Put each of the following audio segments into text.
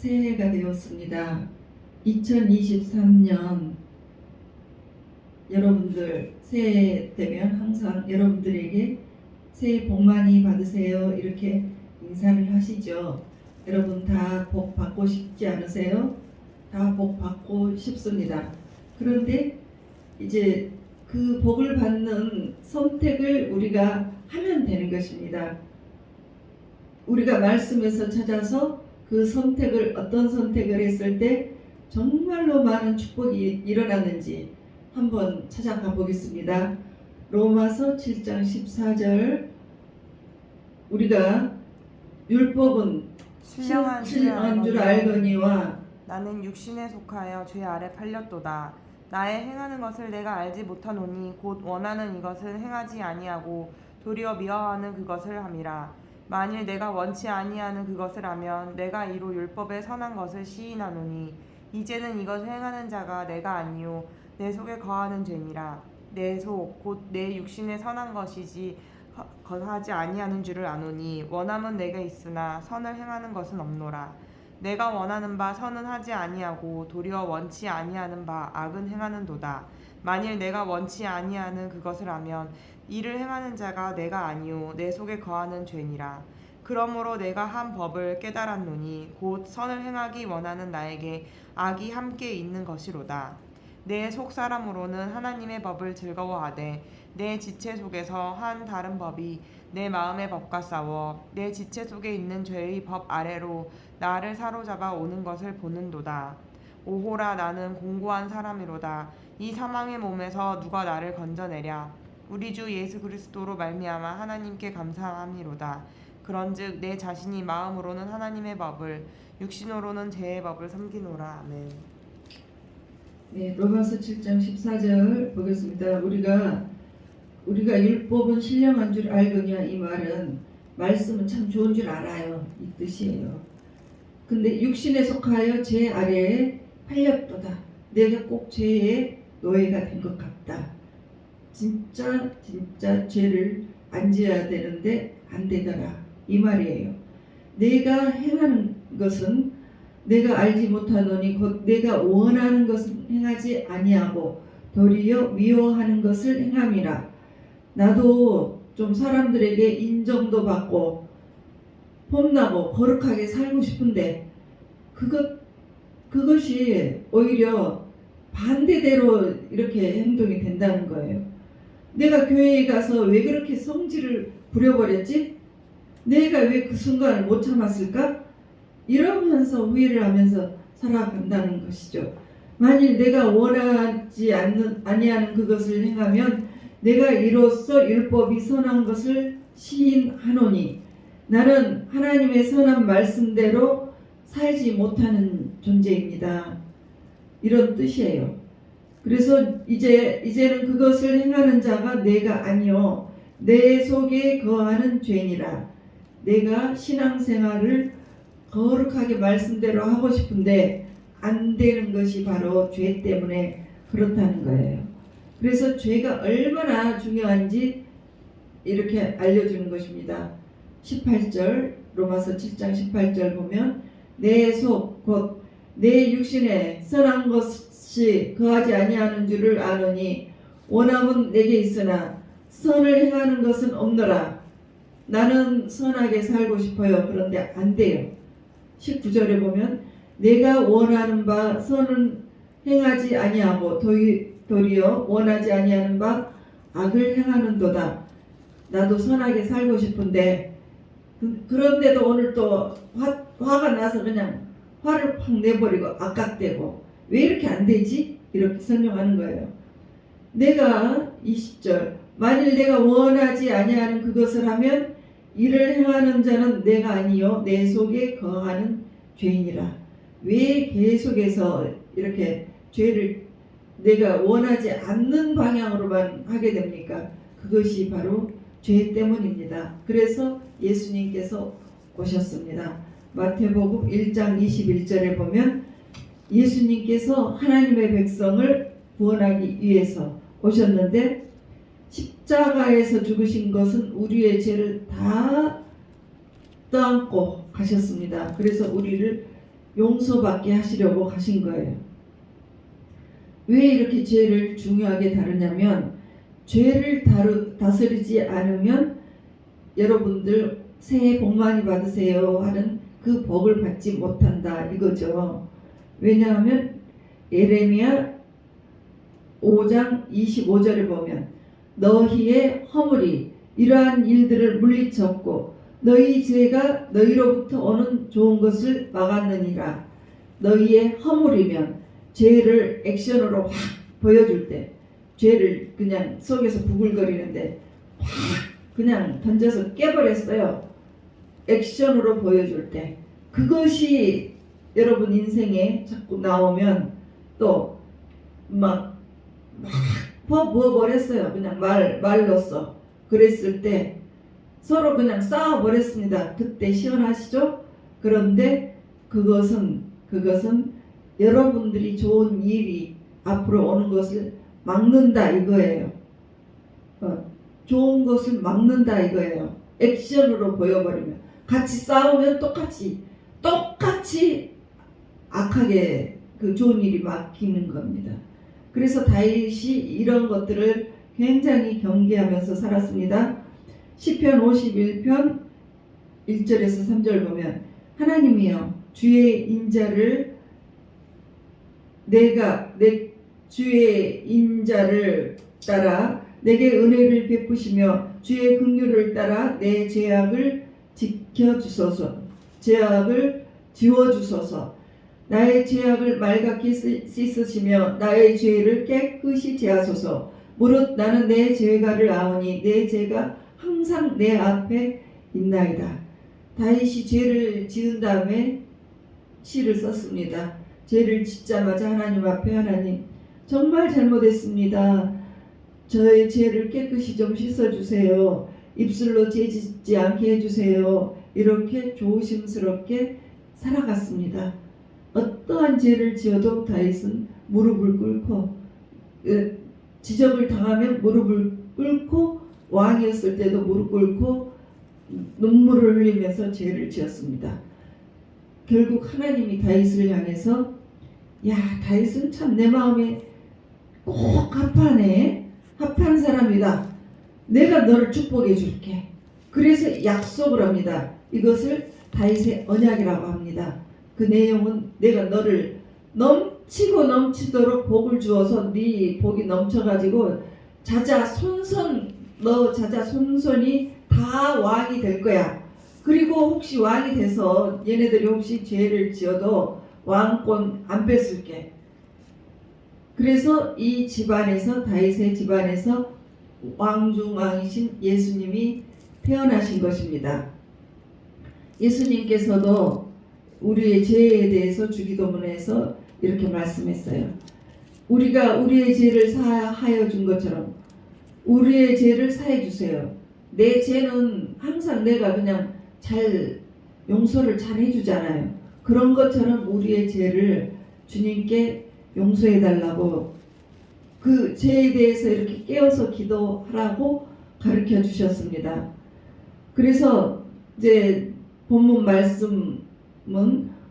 새해가 되었습니다. 2023년 여러분들 새해 되면 항상 여러분들에게 새해 복 많이 받으세요 이렇게 인사를 하시죠. 여러분 다 복 받고 싶지 않으세요? 다 복 받고 싶습니다. 그런데 이제 그 복을 받는 선택을 우리가 하면 되는 것입니다. 우리가 말씀에서 찾아서 그 선택을 어떤 선택을 했을 때 정말로 많은 축복이 일어났는지 한번 찾아가 보겠습니다. 로마서 7장 14절 우리가 율법은 신령한 줄 알거니와 나는 육신에 속하여 죄 아래 팔렸도다. 나의 행하는 것을 내가 알지 못하노니 곧 원하는 이것을 행하지 아니하고 도리어 미워하는 그것을 함이라. 만일 내가 원치 아니하는 그것을 하면 내가 이로 율법의 선한 것을 시인하노니 이제는 이것을 행하는 자가 내가 아니요 내 속에 거하는 죄니라. 내 속 곧 내 육신에 선한 것이지 거하지 아니하는 줄을 아노니 원함은 내게 있으나 선을 행하는 것은 없노라. 내가 원하는 바 선은 하지 아니하고 도리어 원치 아니하는 바 악은 행하는도다. 만일 내가 원치 아니하는 그것을 하면 이를 행하는 자가 내가 아니요 내 속에 거하는 죄니라. 그러므로 내가 한 법을 깨달았노니 곧 선을 행하기 원하는 나에게 악이 함께 있는 것이로다. 내 속 사람으로는 하나님의 법을 즐거워하되 내 지체 속에서 한 다른 법이 내 마음의 법과 싸워 내 지체 속에 있는 죄의 법 아래로 나를 사로잡아 오는 것을 보는도다. 오호라 나는 공고한 사람이로다. 이 사망의 몸에서 누가 나를 건져내랴. 우리 주 예수 그리스도로 말미암아 하나님께 감사함이로다. 그런즉 내 자신이 마음으로는 하나님의 법을 육신으로는 죄의 법을 섬기노라. 아멘. 네, 로마서 7장 14절 보겠습니다. 우리가 율법은 신령한 줄 알거니와 이 말은 말씀은 참 좋은 줄 알아요. 이 뜻이에요. 근데 육신에 속하여 죄 아래에 팔렸도다. 내가 꼭 죄의 노예가 된 것 같다. 진짜 죄를 안 지어야 되는데 안 되더라. 이 말이에요. 내가 행하는 것은 내가 알지 못하노니 곧 내가 원하는 것은 행하지 아니하고 도리어 미워하는 것을 행함이라. 나도 좀 사람들에게 인정도 받고 폼나고 거룩하게 살고 싶은데 그것이 오히려 반대대로 이렇게 행동이 된다는 거예요. 내가 교회에 가서 왜 그렇게 성질을 부려버렸지? 내가 왜 그 순간을 못 참았을까? 이러면서 후회를 하면서 살아간다는 것이죠. 만일 내가 원하지 아니하는 그것을 행하면 내가 이로써 율법이 선한 것을 시인하노니 나는 하나님의 선한 말씀대로 살지 못하는 존재입니다. 이런 뜻이에요. 그래서 이제는 그것을 행하는 자가 내가 아니요 내 속에 거하는 죄니라. 내가 신앙생활을 거룩하게 말씀대로 하고 싶은데 안 되는 것이 바로 죄 때문에 그렇다는 거예요. 그래서 죄가 얼마나 중요한지 이렇게 알려주는 것입니다. 18절 로마서 7장 18절 보면 내 속 곧 내 육신에 선한 것이 거하지 아니하는 줄을 아노니 원함은 내게 있으나 선을 행하는 것은 없노라. 나는 선하게 살고 싶어요. 그런데 안 돼요. 19절에 보면 내가 원하는 바 선은 행하지 아니하고 도리어 원하지 아니하는 바 악을 행하는도다. 나도 선하게 살고 싶은데 그런데도 오늘 또 화가 나서 그냥 화를 팍 내버리고 악각되고 왜 이렇게 안 되지? 이렇게 설명하는 거예요. 내가 20절 만일 내가 원하지 아니하는 그것을 하면 이를 행하는 자는 내가 아니요 내 속에 거하는 죄인이라. 왜 계속해서 이렇게 죄를 내가 원하지 않는 방향으로만 하게 됩니까? 그것이 바로 죄 때문입니다. 그래서 예수님께서 오셨습니다. 마태복음 1장 21절에 보면 예수님께서 하나님의 백성을 구원하기 위해서 오셨는데 십자가에서 죽으신 것은 우리의 죄를 다 떠안고 가셨습니다. 그래서 우리를 용서받게 하시려고 가신 거예요. 왜 이렇게 죄를 중요하게 다루냐면 죄를 다스리지 않으면 여러분들 새해 복 많이 받으세요 하는 그 복을 받지 못한다 이거죠. 왜냐하면 예레미야 5장 25절에 보면 너희의 허물이 이러한 일들을 물리쳤고 너희 죄가 너희로부터 오는 좋은 것을 막았느니라. 너희의 허물이면 죄를 액션으로 확 보여줄 때 죄를 그냥 속에서 부글거리는데 확 그냥 던져서 깨버렸어요. 액션으로 보여줄 때 그것이 여러분 인생에 자꾸 나오면 또 막 부어버렸어요. 그냥 말로써 그랬을 때 서로 그냥 싸워버렸습니다. 그때 시원하시죠? 그런데 그것은 여러분들이 좋은 일이 앞으로 오는 것을 막는다 이거예요. 좋은 것을 막는다 이거예요. 액션으로 보여버리면 같이 싸우면 똑같이 악하게 그 좋은 일이 막히는 겁니다. 그래서 다윗이 이런 것들을 굉장히 경계하면서 살았습니다. 시편 51편 1절에서 3절 보면 하나님이여 주의 인자를 주의 인자를 따라 내게 은혜를 베푸시며 주의 긍휼을 따라 내 죄악을 지워주소서. 나의 죄악을 말갛게 씻으시며 나의 죄를 깨끗이 제하소서. 무릇 나는 내 죄가를 아오니 내 죄가 항상 내 앞에 있나이다. 다윗이 죄를 지은 다음에 시를 썼습니다. 죄를 짓자마자 하나님 앞에 하나님 정말 잘못했습니다. 저의 죄를 깨끗이 좀 씻어주세요. 입술로 죄 짓지 않게 해주세요. 이렇게 조심스럽게 살아갔습니다. 어떠한 죄를 지어도 다윗은 무릎을 꿇고 지적을 당하면 무릎을 꿇고 왕이었을 때도 무릎 꿇고 눈물을 흘리면서 죄를 지었습니다. 결국 하나님이 다윗을 향해서 야 다윗은 참 내 마음에 꼭 합한 사람이다. 내가 너를 축복해 줄게. 그래서 약속을 합니다. 이것을 다윗의 언약이라고 합니다. 그 내용은 내가 너를 넘치도록 복을 주어서 네 복이 넘쳐가지고 너 자자손손이 다 왕이 될 거야. 그리고 혹시 왕이 돼서 얘네들이 혹시 죄를 지어도 왕권 안 뺏을게. 그래서 이 집안에서 다윗의 집안에서 왕중왕이신 예수님이 태어나신 것입니다. 예수님께서도 우리의 죄에 대해서 주기도문에서 이렇게 말씀했어요. 우리가 우리의 죄를 사하여 준 것처럼 우리의 죄를 사해 주세요. 내 죄는 항상 내가 그냥 잘 용서를 잘 해주잖아요. 그런 것처럼 우리의 죄를 주님께 용서해 달라고 그 죄에 대해서 이렇게 깨어서 기도하라고 가르쳐 주셨습니다. 그래서 이제 본문 말씀은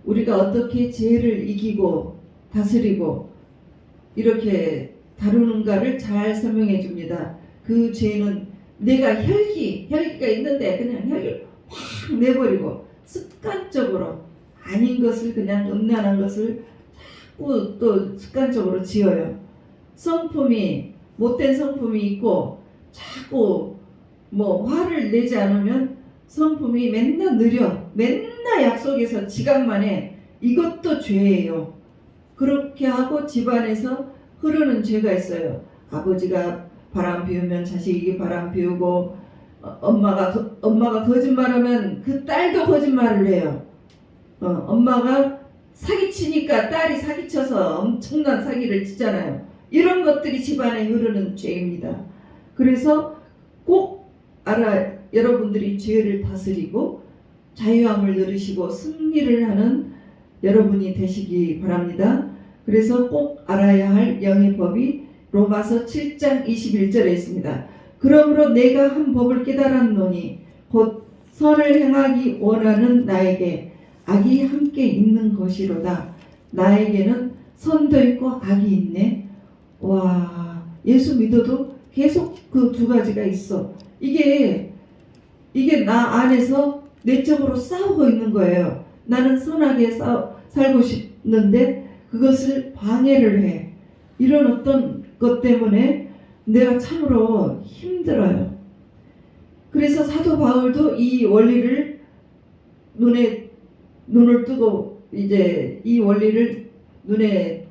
우리가 어떻게 죄를 이기고 다스리고 이렇게 다루는가를 잘 설명해 줍니다. 그 죄는 내가 혈기가 있는데 그냥 혈기를 확 내버리고 습관적으로 아닌 것을 그냥 음란한 것을 자꾸 또 습관적으로 지어요. 못된 성품이 있고 자꾸 화를 내지 않으면 성품이 맨날 느려. 맨날 약속에서 지각만 해. 이것도 죄예요. 그렇게 하고 집안에서 흐르는 죄가 있어요. 아버지가 바람 피우면 자식이 바람 피우고 엄마가 거짓말하면 그 딸도 거짓말을 해요. 엄마가 사기치니까 딸이 사기쳐서 엄청난 사기를 치잖아요. 이런 것들이 집안에 흐르는 죄입니다. 그래서 꼭 여러분들이 죄를 다스리고 자유함을 누리시고 승리를 하는 여러분이 되시기 바랍니다. 그래서 꼭 알아야 할 영의 법이 로마서 7장 21절에 있습니다. 그러므로 내가 한 법을 깨달았노니 곧 선을 행하기 원하는 나에게 악이 함께 있는 것이로다. 나에게는 선도 있고 악이 있네. 와, 예수 믿어도 계속 그 두 가지가 있어. 이게 나 안에서 내적으로 싸우고 있는 거예요. 나는 선하게 살고 싶는데 그것을 방해를 해. 이런 어떤 것 때문에 내가 참으로 힘들어요. 그래서 사도 바울도 이 원리를 눈을 뜨고 이제 이 원리를 눈에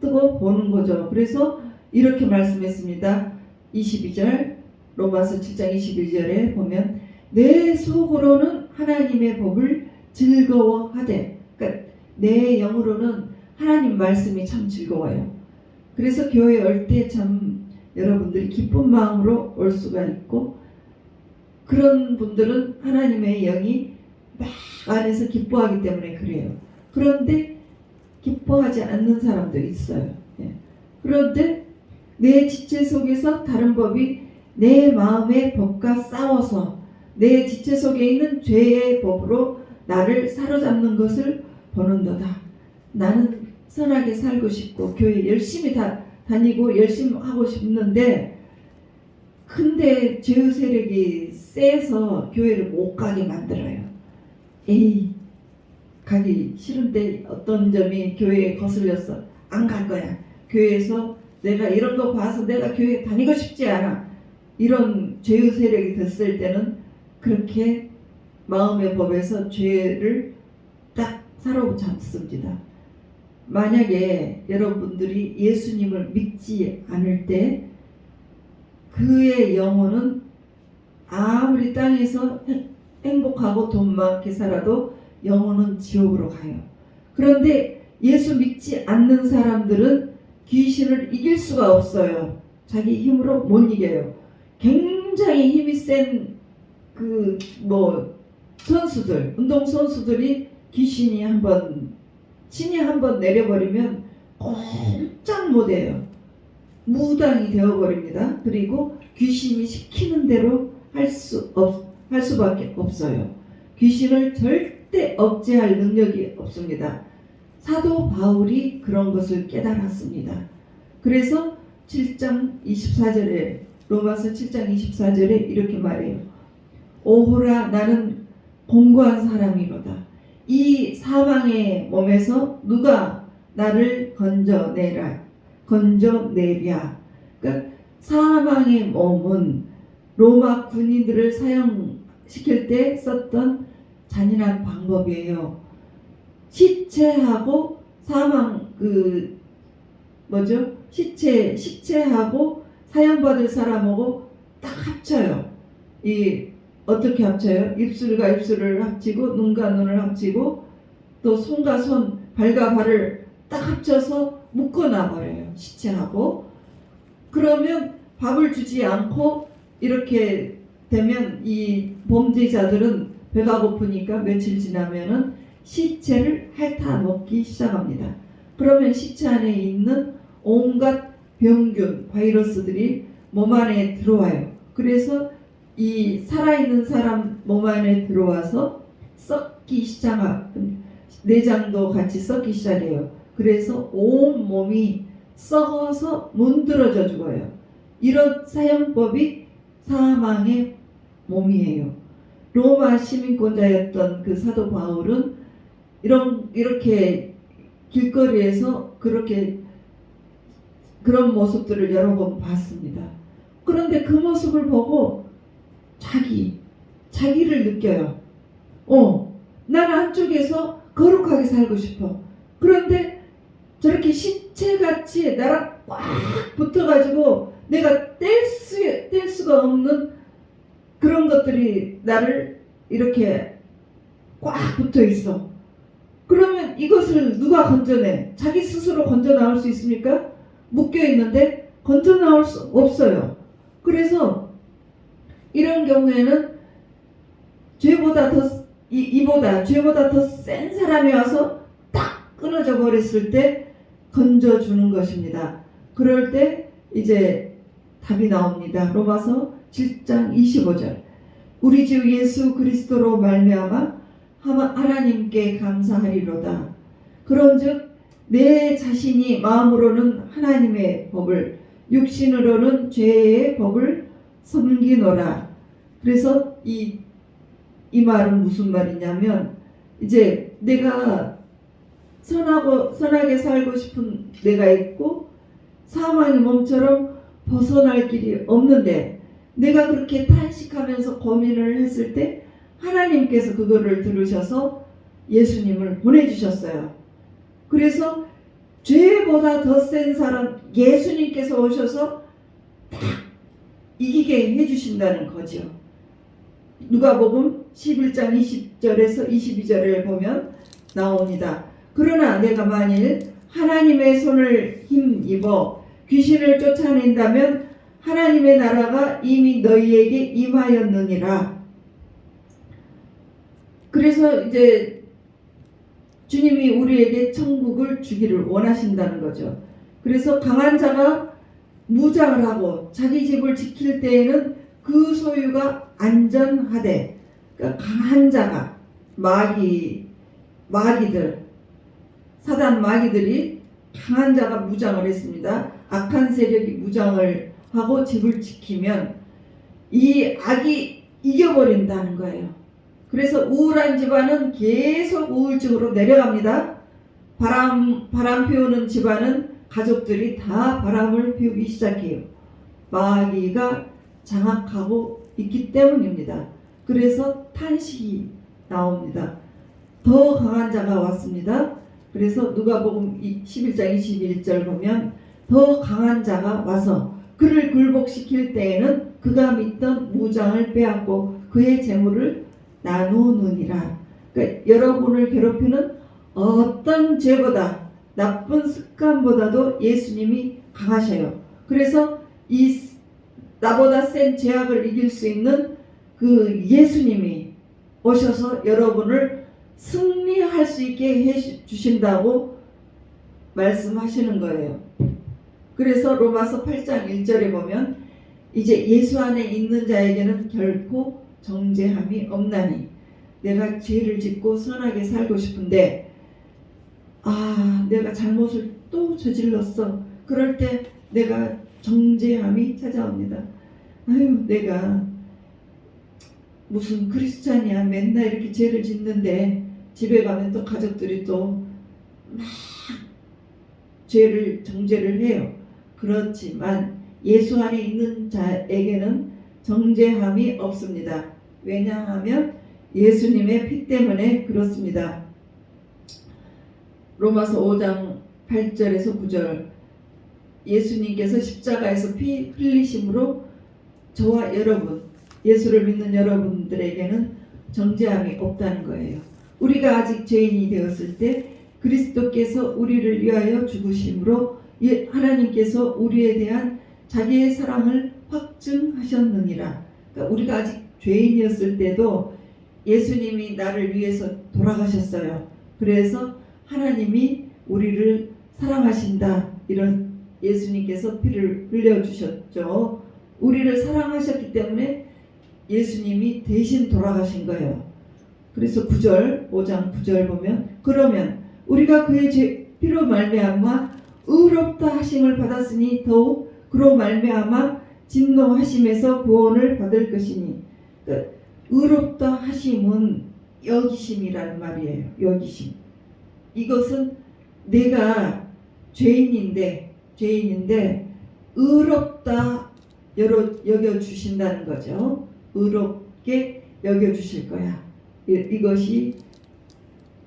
뜨고 보는 거죠. 그래서 이렇게 말씀했습니다. 22절 로마서 7장 22절에 보면 내 속으로는 하나님의 법을 즐거워하되, 그러니까 내 영으로는 하나님 말씀이 참 즐거워요. 그래서 교회 올 때 참 여러분들이 기쁜 마음으로 올 수가 있고, 그런 분들은 하나님의 영이 막 안에서 기뻐하기 때문에 그래요. 그런데 기뻐하지 않는 사람도 있어요. 그런데 내 지체 속에서 다른 법이 내 마음의 법과 싸워서 내 지체 속에 있는 죄의 법으로 나를 사로잡는 것을 보는도다. 나는 선하게 살고 싶고 교회 열심히 다니고 열심히 하고 싶는데, 근데 죄의 세력이 세서 교회를 못 가게 만들어요. 에이, 가기 싫은데 어떤 점이 교회에 거슬렸어. 안 갈 거야. 교회에서 내가 이런 거 봐서 내가 교회 다니고 싶지 않아. 이런 죄의 세력이 됐을 때는 그렇게 마음의 법에서 죄를 딱 사로잡습니다. 만약에 여러분들이 예수님을 믿지 않을 때 그의 영혼은 아무리 땅에서 행복하고 돈 많게 살아도 영혼은 지옥으로 가요. 그런데 예수 믿지 않는 사람들은 귀신을 이길 수가 없어요. 자기 힘으로 못 이겨요. 굉장히 힘이 센 선수들, 운동 선수들이 신이 한번 내려버리면 꼼짝 못해요. 무당이 되어버립니다. 그리고 귀신이 시키는 대로 할 수밖에 없어요. 귀신을 절대 억제할 능력이 없습니다. 사도 바울이 그런 것을 깨달았습니다. 그래서 7장 24절에 로마서 7장 24절에 이렇게 말해요. 오호라 나는 공고한 사람이로다. 이 사망의 몸에서 누가 나를 건져내랴. 그러니까 사망의 몸은 로마 군인들을 사형시킬 때 썼던 잔인한 방법이에요. 시체하고 시체하고 사형받을 사람하고 딱 합쳐요. 어떻게 합쳐요? 입술과 입술을 합치고 눈과 눈을 합치고 또 손과 손, 발과 발을 딱 합쳐서 묶어놔버려요. 시체하고. 그러면 밥을 주지 않고 이렇게 되면 이 범죄자들은 배가 고프니까 며칠 지나면은 시체를 핥아 먹기 시작합니다. 그러면 시체 안에 있는 온갖 병균, 바이러스들이 몸 안에 들어와요. 그래서 이 살아있는 사람 몸 안에 들어와서 썩기 내장도 같이 썩기 시작해요. 그래서 온 몸이 썩어서 문드러져 죽어요. 이런 사형법이 사망의 몸이에요. 로마 시민권자였던 그 사도 바울은 이렇게 길거리에서 그런 모습들을 여러 번 봤습니다. 그런데 그 모습을 보고 자기를 느껴요. 나는 한쪽에서 거룩하게 살고 싶어. 그런데 저렇게 시체같이 나랑 꽉 붙어가지고 내가 뗄 수가 없는 그런 것들이 나를 이렇게 꽉 붙어 있어. 그러면 이것을 누가 건져내? 자기 스스로 건져 나올 수 있습니까? 묶여 있는데 건져 나올 수 없어요. 그래서 이런 경우에는 죄보다 더 센 사람이 와서 딱 끊어져 버렸을 때 건져주는 것입니다. 그럴 때 이제 답이 나옵니다. 로마서 7장 25절. 우리 주 예수 그리스도로 말미암아 하나님께 감사하리로다. 그런즉 내 자신이 마음으로는 하나님의 법을, 육신으로는 죄의 법을 섬기노라. 그래서 이 말은 무슨 말이냐면, 이제 내가 선하게 살고 싶은 내가 있고 사망의 몸처럼 벗어날 길이 없는데, 내가 그렇게 탄식하면서 고민을 했을 때 하나님께서 그거를 들으셔서 예수님을 보내주셨어요. 그래서 죄보다 더 센 사람 예수님께서 오셔서 딱 이기게 해주신다는 거죠. 누가복음 11장 20절에서 22절을 보면 나옵니다. 그러나 내가 만일 하나님의 손을 힘입어 귀신을 쫓아낸다면 하나님의 나라가 이미 너희에게 임하였느니라. 그래서 이제 주님이 우리에게 천국을 주기를 원하신다는 거죠. 그래서 강한 자가 무장을 하고 자기 집을 지킬 때에는 그 소유가 안전하되, 그러니까 강한 자가 마귀들, 사단 마귀들이 강한 자가 무장을 했습니다. 악한 세력이 무장을 하고 집을 지키면 이 악이 이겨버린다는 거예요. 그래서 우울한 집안은 계속 우울증으로 내려갑니다. 바람 피우는 집안은 가족들이 다 바람을 피우기 시작해요. 마귀가 장악하고 있기 때문입니다. 그래서 탄식이 나옵니다. 더 강한 자가 왔습니다. 그래서 누가복음 11장 21절 보면 더 강한 자가 와서 그를 굴복시킬 때에는 그가 믿던 무장을 빼앗고 그의 재물을 나누느니라. 그러니까 여러분을 괴롭히는 어떤 죄보다, 나쁜 습관보다도 예수님이 강하셔요. 그래서 이 나보다 센 죄악을 이길 수 있는 그 예수님이 오셔서 여러분을 승리할 수 있게 해주신다고 말씀하시는 거예요. 그래서 로마서 8장 1절에 보면 이제 예수 안에 있는 자에게는 결코 정죄함이 없나니, 내가 죄를 짓고 선하게 살고 싶은데 내가 잘못을 또 저질렀어. 그럴 때 내가 정죄함이 찾아옵니다. 내가 무슨 크리스찬이야, 맨날 이렇게 죄를 짓는데 집에 가면 또 가족들이 또 막 죄를 정죄를 해요. 그렇지만 예수 안에 있는 자에게는 정죄함이 없습니다. 왜냐하면 예수님의 피 때문에 그렇습니다. 로마서 5장 8절에서 9절, 예수님께서 십자가에서 피 흘리심으로 저와 여러분, 예수를 믿는 여러분들에게는 정죄함이 없다는 거예요. 우리가 아직 죄인이 되었을 때 그리스도께서 우리를 위하여 죽으심으로 하나님께서 우리에 대한 자기의 사랑을 확증하셨느니라. 그러니까 우리가 아직 죄인이었을 때도 예수님이 나를 위해서 돌아가셨어요. 그래서 하나님이 우리를 사랑하신다, 이런 예수님께서 피를 흘려주셨죠. 우리를 사랑하셨기 때문에 예수님이 대신 돌아가신 거예요. 그래서 9절, 5장 9절 보면, 그러면 우리가 그의 피로 말미암아 의롭다 하심을 받았으니 더욱 그로 말미암아 진노하심에서 구원을 받을 것이니. 그러니까 의롭다 하심은 여기심이라는 말이에요. 여기심. 이것은 내가 죄인인데 의롭다 여겨주신다는 거죠. 의롭게 여겨주실 거야. 이것이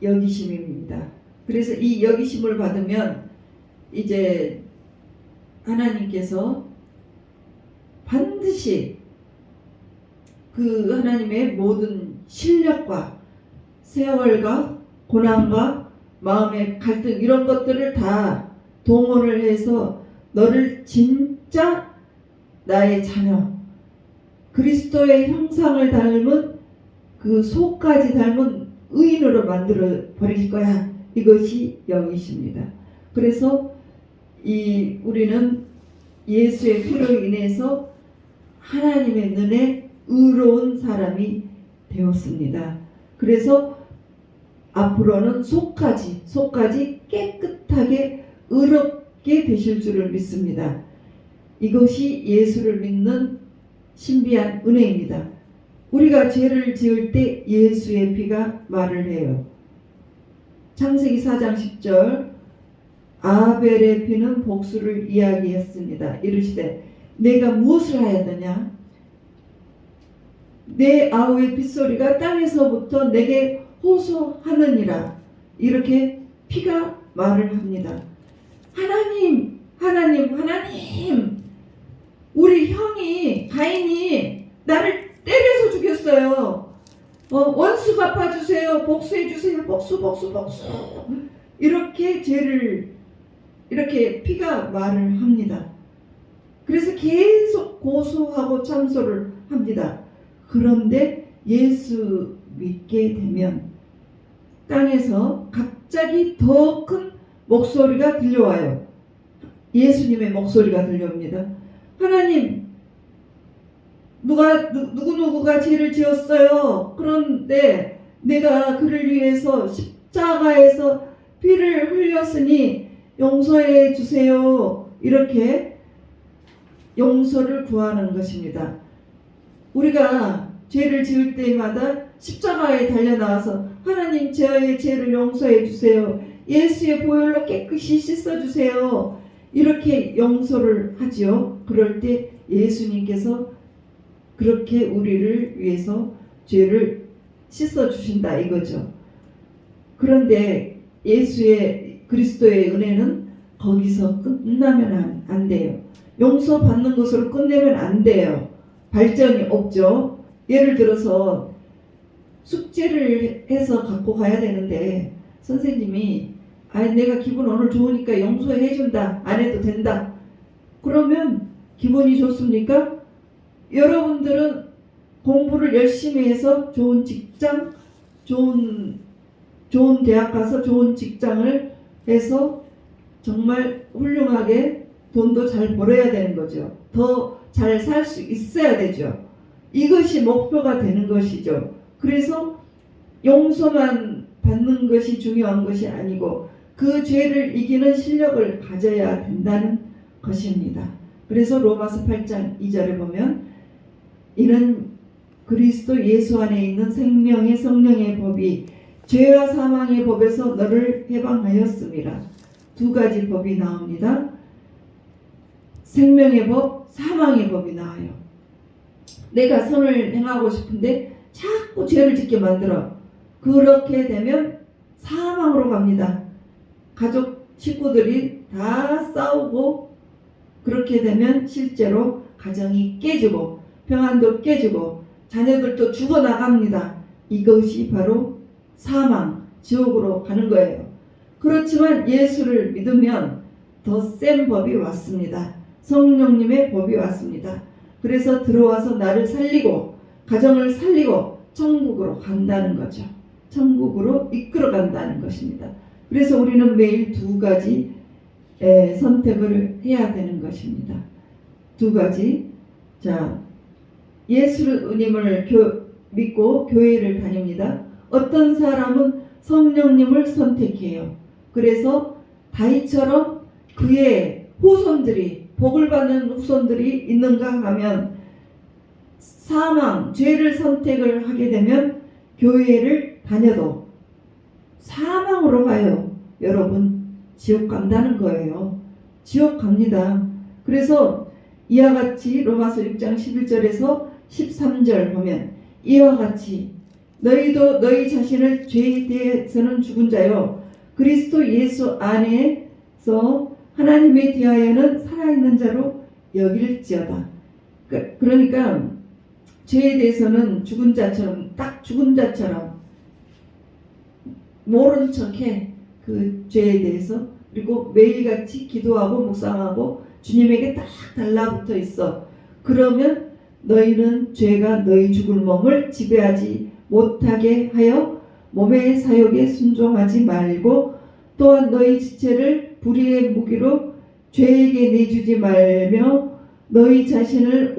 여기심입니다. 그래서 이 여기심을 받으면 이제 하나님께서 반드시 그 하나님의 모든 실력과 세월과 고난과 마음의 갈등, 이런 것들을 다 동원을 해서 너를 진짜 나의 자녀, 그리스도의 형상을 닮은 그 소까지 닮은 의인으로 만들어 버릴 거야. 이것이 여기십니다. 그래서 우리는 예수의 피로 인해서 하나님의 눈에 의로운 사람이 되었습니다. 그래서 앞으로는 속까지 깨끗하게 의롭게 되실 줄을 믿습니다. 이것이 예수를 믿는 신비한 은혜입니다. 우리가 죄를 지을 때 예수의 피가 말을 해요. 창세기 4장 10절 아벨의 피는 복수를 이야기했습니다. 이르시되 내가 무엇을 하였느냐? 내 아우의 핏소리가 땅에서부터 내게 호소하느니라. 이렇게 피가 말을 합니다. 하나님 우리 형이 가인이 나를 때려서 죽였어요. 원수 갚아주세요. 복수해주세요. 복수. 이렇게 죄를 이렇게 피가 말을 합니다. 그래서 계속 고소하고 참소를 합니다. 그런데 예수 믿게 되면 땅에서 갑자기 더 큰 목소리가 들려와요. 예수님의 목소리가 들려옵니다. 하나님, 누구누구가 죄를 지었어요. 그런데 내가 그를 위해서 십자가에서 피를 흘렸으니 용서해 주세요. 이렇게 용서를 구하는 것입니다. 우리가 죄를 지을 때마다 십자가에 달려나와서 하나님 저의 죄를 용서해 주세요. 예수의 보혈로 깨끗이 씻어주세요. 이렇게 용서를 하지요. 그럴 때 예수님께서 그렇게 우리를 위해서 죄를 씻어주신다 이거죠. 그런데 그리스도의 은혜는 거기서 끝나면 안 돼요. 용서받는 것으로 끝내면 안 돼요. 발전이 없죠. 예를 들어서 숙제를 해서 갖고 가야 되는데 선생님이 내가 기분 오늘 좋으니까 용서해 준다. 안 해도 된다. 그러면 기분이 좋습니까? 여러분들은 공부를 열심히 해서 좋은 직장, 좋은 대학 가서 좋은 직장을 해서 정말 훌륭하게 돈도 잘 벌어야 되는 거죠. 더 잘 살 수 있어야 되죠. 이것이 목표가 되는 것이죠. 그래서 용서만 받는 것이 중요한 것이 아니고 그 죄를 이기는 실력을 가져야 된다는 것입니다. 그래서 로마서 8장 2절에 보면 이는 그리스도 예수 안에 있는 생명의 성령의 법이 죄와 사망의 법에서 너를 해방하였음이라. 두 가지 법이 나옵니다. 생명의 법, 사망의 법이 나와요. 내가 선을 행하고 싶은데 자꾸 죄를 짓게 만들어. 그렇게 되면 사망으로 갑니다. 가족 식구들이 다 싸우고 그렇게 되면 실제로 가정이 깨지고 평안도 깨지고 자녀들도 죽어나갑니다. 이것이 바로 사망, 지옥으로 가는 거예요. 그렇지만 예수를 믿으면 더 센 법이 왔습니다. 성령님의 법이 왔습니다. 그래서 들어와서 나를 살리고 가정을 살리고 천국으로 간다는 거죠. 천국으로 이끌어 간다는 것입니다. 그래서 우리는 매일 두 가지 선택을 해야 되는 것입니다. 두 가지. 자, 예수님을 믿고 교회를 다닙니다. 어떤 사람은 성령님을 선택해요. 그래서 다윗처럼 그의 후손들이 복을 받는 후손들이 있는가 하면 사망, 죄를 선택을 하게 되면 교회를 다녀도 사망으로 가요. 여러분 지옥 간다는 거예요. 지옥 갑니다. 그래서 이와 같이 로마서 6장 11절에서 13절 보면 이와 같이 너희도 너희 자신을 죄에 대해서는 죽은 자요 그리스도 예수 안에서 하나님에 대하여는 살아있는 자로 여길지어다. 그러니까 죄에 대해서는 죽은 자처럼 딱 죽은 자처럼 모른 척해 그 죄에 대해서. 그리고 매일같이 기도하고 묵상하고 주님에게 딱 달라붙어 있어. 그러면 너희는 죄가 너희 죽을 몸을 지배하지 못하게 하여 몸의 사욕에 순종하지 말고 또한 너희 지체를 불의의 무기로 죄에게 내주지 말며 너희 자신을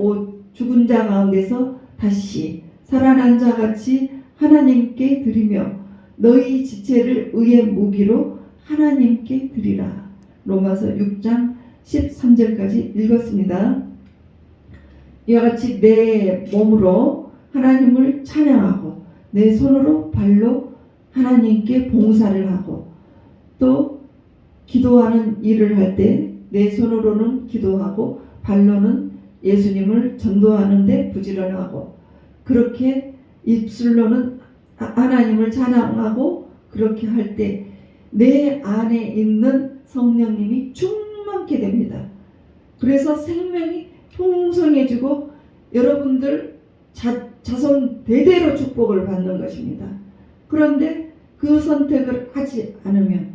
죽은 자 가운데서 다시 살아난 자 같이 하나님께 드리며 너희 지체를 의의 무기로 하나님께 드리라. 로마서 6장 13절까지 읽었습니다. 이와 같이 내 몸으로 하나님을 찬양하고 내 손으로 발로 하나님께 봉사를 하고 또 기도하는 일을 할 때 내 손으로는 기도하고 발로는 예수님을 전도하는 데 부지런하고 그렇게 입술로는 하나님을 찬양하고 그렇게 할 때 내 안에 있는 성령님이 충만케 됩니다. 그래서 생명이 풍성해지고 여러분들 자손 대대로 축복을 받는 것입니다. 그런데 그 선택을 하지 않으면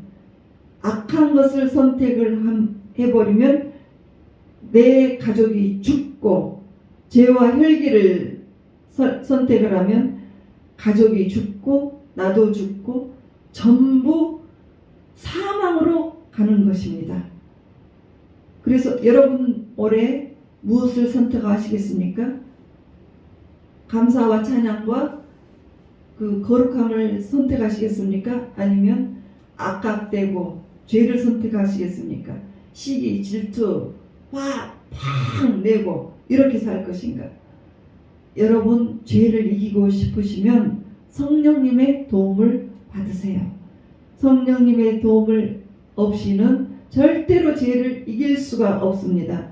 악한 것을 선택을 해버리면 내 가족이 죽고 죄와 혈기를 선택을 하면 가족이 죽고 나도 죽고 전부 사망으로 가는 것입니다. 그래서 여러분 올해 무엇을 선택하시겠습니까? 감사와 찬양과 그 거룩함을 선택하시겠습니까? 아니면 악각되고 죄를 선택하시겠습니까? 시기, 질투, 화, 팍 내고 이렇게 살 것인가? 여러분 죄를 이기고 싶으시면 성령님의 도움을 받으세요. 성령님의 도움을 없이는 절대로 죄를 이길 수가 없습니다.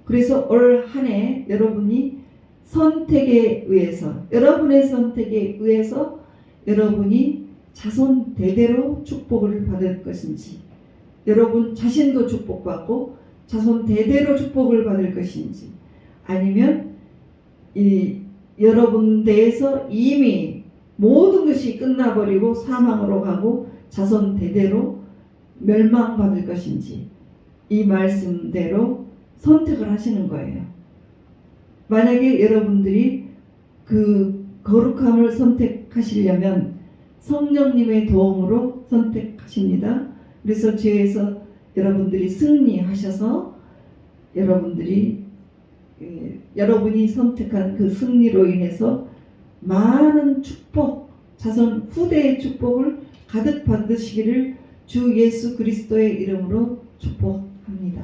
그래서 올 한 해 여러분이 선택에 의해서 여러분의 선택에 의해서 여러분이 자손 대대로 축복을 받을 것인지 여러분 자신도 축복받고 자손 대대로 축복을 받을 것인지 아니면 여러분 대에서 이미 모든 것이 끝나버리고 사망으로 가고 자손 대대로 멸망받을 것인지 이 말씀대로 선택을 하시는 거예요. 만약에 여러분들이 그 거룩함을 선택하시려면 성령님의 도움으로 선택하십니다. 그래서 죄에서 여러분들이 승리하셔서 여러분이 선택한 그 승리로 인해서 많은 축복, 자손 후대의 축복을 가득 받으시기를 주 예수 그리스도의 이름으로 축복합니다.